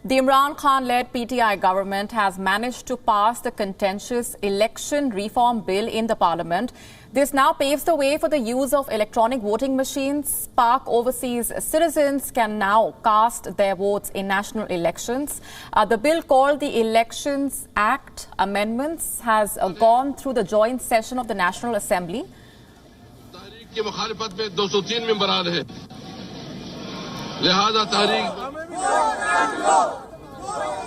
The Imran Khan-led PTI government has managed to pass the contentious election reform bill in the parliament. This now paves the way for the use of electronic voting machines. Pak overseas citizens can now cast their votes in national elections. The bill, called the Elections Act Amendments, has gone through the joint session of the National Assembly.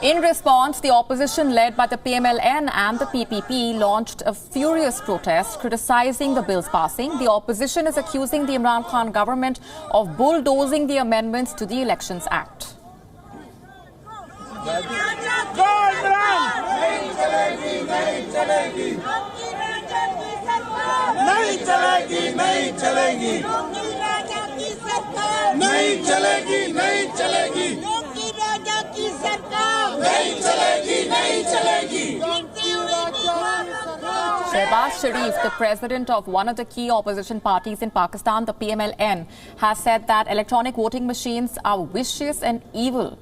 In response, the opposition led by the PMLN and the PPP launched a furious protest criticizing the bill's passing. The opposition is accusing the Imran Khan government of bulldozing the amendments to the Elections Act. Shehbaz Sharif, the president of one of the key opposition parties in Pakistan, the PMLN, has said that electronic voting machines are vicious and evil.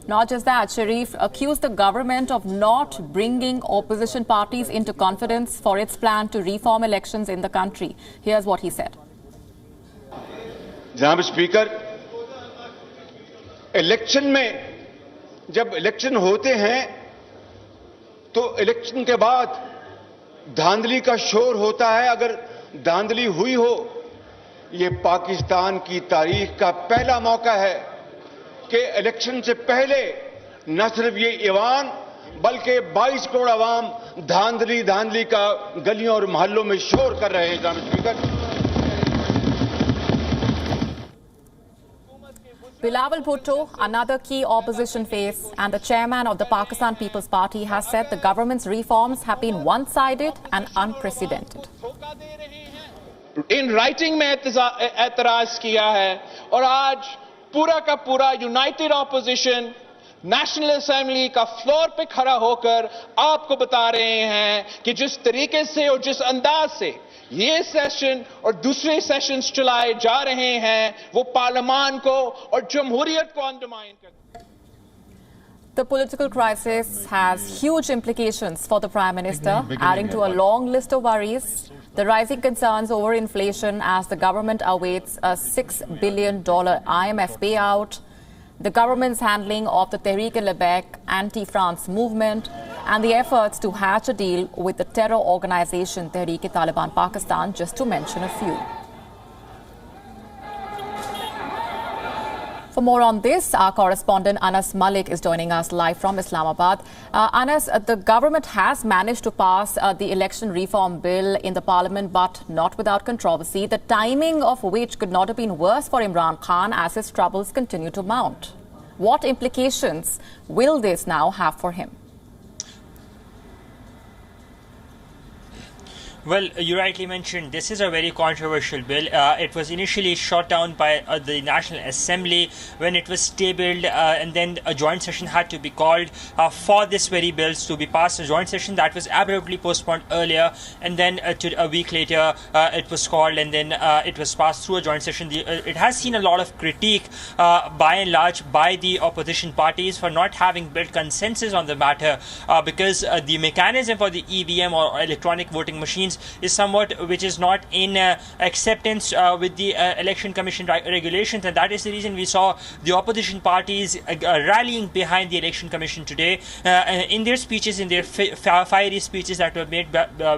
Not just that, Sharif accused the government of not bringing opposition parties into confidence for its plan to reform elections in the country. Here's what he said. जनाब speaker, election में जब election होते हैं तो election के बाद धांधली का शोर होता है. अगर धांधली हुई हो, ये पाकिस्तान की तारीख का पहला मौका है कि इलेक्शन से पहले न सिर्फ ये ईवान बल्कि 22 करोड़ अवाम धांधली का गलियों और मोहल्लों में शोर कर रहे हैं. जनाब speaker, Bilawal Bhutto, another key opposition face and the chairman of the Pakistan People's Party, has said the government's reforms have been one-sided and unprecedented. In writing में एतराज किया है और आज पूरा का पूरा यूनाइटेड ऑपोजिशन नेशनल असेंबली का फ्लोर पे खड़ा होकर आपको बता रहे हैं कि जिस तरीके से और जिस अंदाज से ये सेशन और दूसरे सेशंस चलाए जा रहे हैं वो पार्लियामान को और जमहूरियत को अंडरमाइन करते हैं. The political crisis has huge implications for the Prime Minister, adding to a long list of worries. The rising concerns over inflation as the government awaits a $6 billion IMF payout, the government's handling of the Tehreek-e-Labbaik anti-France movement, and the efforts to hatch a deal with the terror organization Tehreek-e-Taliban Pakistan, just to mention a few. For more on this, our correspondent Anas Mallick is joining us live from Islamabad. Anas, the government has managed to pass the election reform bill in the parliament, but not without controversy, the timing of which could not have been worse for Imran Khan as his troubles continue to mount. What implications will this now have for him? Well, you rightly mentioned this is a very controversial bill. It was initially shot down by the National Assembly when it was tabled, and then a joint session had to be called for this very bill to be passed. A joint session that was abruptly postponed earlier, and then a week later it was called, and then it was passed through a joint session. It has seen a lot of critique by and large by the opposition parties for not having built consensus on the matter, because the mechanism for the EVM or electronic voting machines is somewhat which is not in acceptance with the election commission regulations, and that is the reason we saw the opposition parties rallying behind the election commission today in their speeches, in their fiery speeches that were made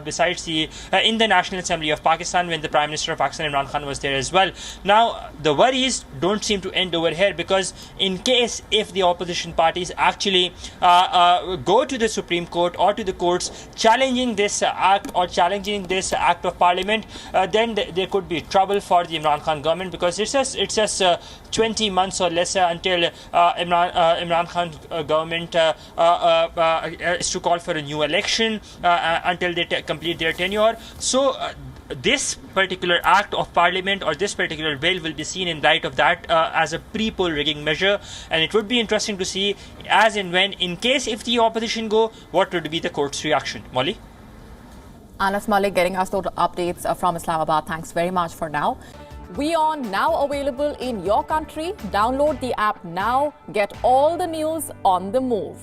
besides in the National Assembly of Pakistan when the Prime Minister of Pakistan Imran Khan was there as well. Now the worries don't seem to end over here, because in case if the opposition parties actually go to the Supreme Court or to the courts challenging this act or challenging this act of parliament, then there could be trouble for the Imran Khan government, because it's just 20 months or lesser until Imran Khan government is to call for a new election until they complete their tenure. So this particular act of parliament or this particular bill will be seen in light of that as a pre-poll rigging measure, and it would be interesting to see as and when, in case if the opposition go, what would be the court's reaction. Molly? Anas Mallick getting us those updates from Islamabad. Thanks very much for now. WION now available in your country. Download the app now. Get all the news on the move.